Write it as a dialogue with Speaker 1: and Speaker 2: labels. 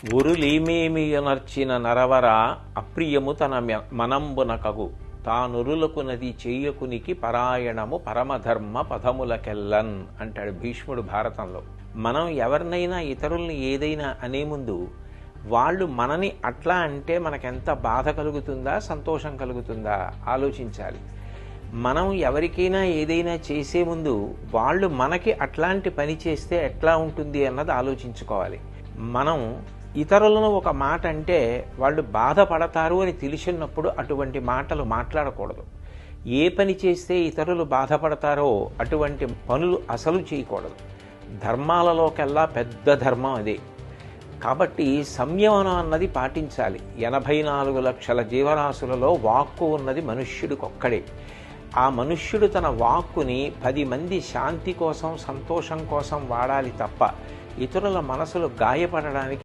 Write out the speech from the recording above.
Speaker 1: ఉరులీమేమియునర్చిన నరవర అప్రియము తన మనంబునకగు తానురులకు నది చేయకునికి పరాయణము పరమధర్మ పదములకెల్లన్ అంటాడు భీష్ముడు భారతంలో. మనం ఎవరినైనా ఇతరుల్ని ఏదైనా అనే ముందు వాళ్ళు మనని అట్లా అంటే మనకెంత బాధ కలుగుతుందా సంతోషం కలుగుతుందా ఆలోచించాలి. మనం ఎవరికైనా ఏదైనా చేసే ముందు వాళ్ళు మనకి అట్లాంటి పని చేస్తే ఎట్లా ఉంటుంది అన్నది ఆలోచించుకోవాలి. మనం ఇతరులను ఒక మాట అంటే వాళ్ళు బాధపడతారు అని తెలిసినప్పుడు అటువంటి మాటలు మాట్లాడకూడదు. ఏ పని చేస్తే ఇతరులు బాధపడతారో అటువంటి పనులు అసలు చేయకూడదు. ధర్మాలలోకెల్లా పెద్ద ధర్మం అదే. కాబట్టి సంయమనం అన్నది పాటించాలి. 84 లక్షల జీవరాశులలో వాక్కు ఉన్నది మనుష్యుడికొక్కడే. ఆ మనుష్యుడు తన వాక్కుని 10 మంది శాంతి కోసం సంతోషం కోసం వాడాలి తప్ప ఇతరుల మనసులు గాయపడడానికి